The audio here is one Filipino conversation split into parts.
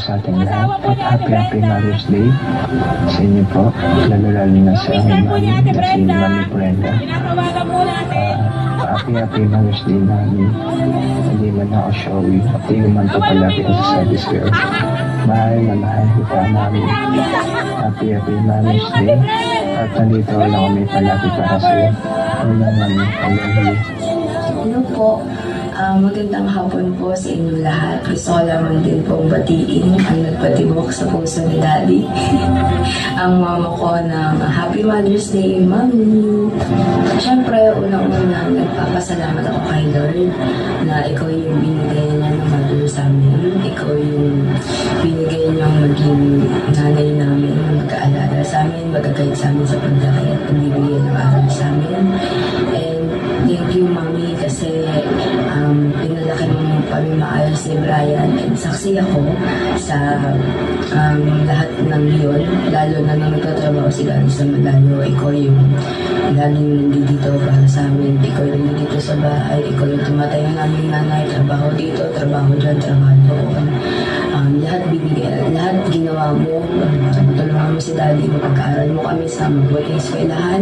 sa ating lahat at happy Mother's Day sa inyo po, lalo na sa aking mami na si Mami Brenda. Happy Mother's Day, Mami. Hindi man ako showy at hindi man po palagi ako sa service girl. Mahal na mahal kita, Mami. Happy Mother's Day at nandito lang kami palagi para sa'yo. Mami, I love you. Hello po. Magandang hapon po sa inyo lahat. Gusto ko lamang din pong batiin ang nagpatibok sa puso ni Daddy. Ang mama ko ng Happy Mother's Day, Mami. Siyempre, unang-una, nagpapasalamat ako kay Lord na ikaw yung binigay niya ng mother sa amin. Ikaw yung binigay niyang maging nanay namin, mag-aalala sa amin, mag-guide sa amin sa pagdaki at pagbibigay ng aral sa amin. And thank you, Mami, kasi pinalaki mo kami maayos ni Brian, and saksi ako sa lahat ng yun, lalo na nang nagtatrabaho si Daddy sa malayo. Ikaw yung laging nandito para sa amin, ikaw yung nandito sa bahay, ikaw yung tumatayo namin nanay, trabaho dito, trabaho dyan, trabaho doon. Lahat ginawa mo, matulungan mo si Daddy, mapag-aaral mo kami sa mabuting eskwelahan,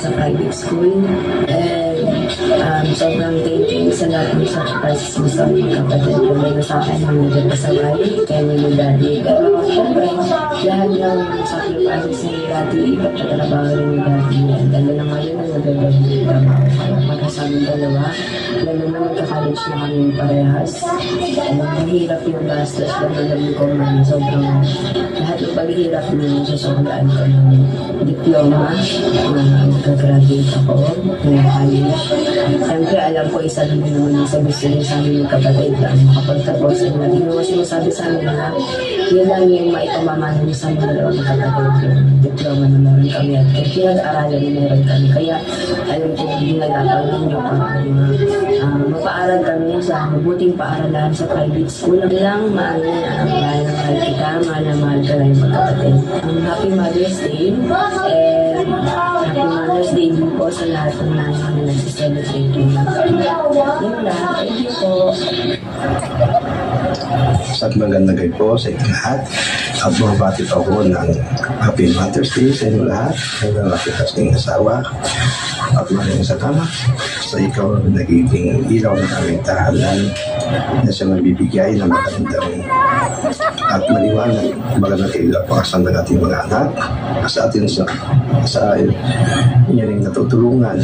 sa private school, and sobrang thank you sa lahat ng sacrifices mo sa mga kapatid ko na sa akin ng nagpasaway, kaya ni Daddy. Pero syempre, lahat ng sacrifices ni Daddy, ipagtatrabaho rin ni Daddy. Dahil na ngayon ang nagagawin ng trabaho. Magkasabing dalawa, lalo na magka-college na kami parehas. Mahirap yung gastos na nalabi ko man. Sobrang lahat ng paghihirap niyo sa sobraan ko ng diploma na magka-graduate ako ng college. Siyempre, alam ko isa din naman sa gusto niyo sa amin ng kapatid na makapagtapos. Ang ginawa sinasabi sa amin na yun lang yung maipamamana niyo sa mga dalawang kapatid. Yung diploma na meron kami at pinag-aralan na meron kami. Kaya alam ko ginagawa ninyo para mapaaral kami sa mabuting paaralan sa private school. Lang mahal na mahal kita, mahal na mahal ka lang yung magkapatid. Happy Mother's Day, and Happy Mother's Day din po sa lahat ng nanay na nagsiselebrate yun. Yun lang, thank you po. At magandang gabi po sa inyo lahat. At bumabati po ako ng Happy Mother's Day sa inyo lahat. Hanggang nakitas ng asawa. At maraming salamat sa ikaw na nagiging ilaw ng aming tahanan na siya magbibigay ng magandang at maliwanag magandang kailapasan ng ating mga anak sa atin sa inyo rin natutulungan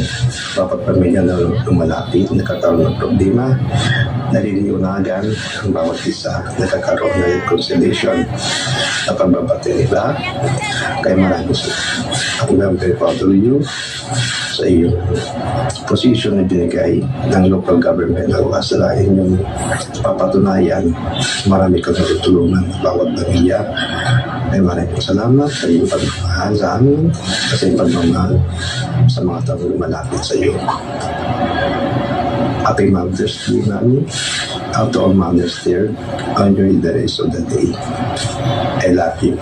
dapat pamilya na lumalapit, nagkakaroon ng problema, naliliunagan ang bawat isa, nagkakaroon ng reconciliation na pagbabati nila. Kaya maraming ako lang very proud of you sa iyong position na binigay ng local government na wasalain yung papatunayan marami kang natutulungan ng bawat pamilya. Ay maraming salamat sa iyong pagmamahal sa amin, sa iyong pagmamahal sa mga taong lumalapit sa iyo. Happy Mother's Day, Mami. Out to all mothers there, enjoy the rest of the day. I love you.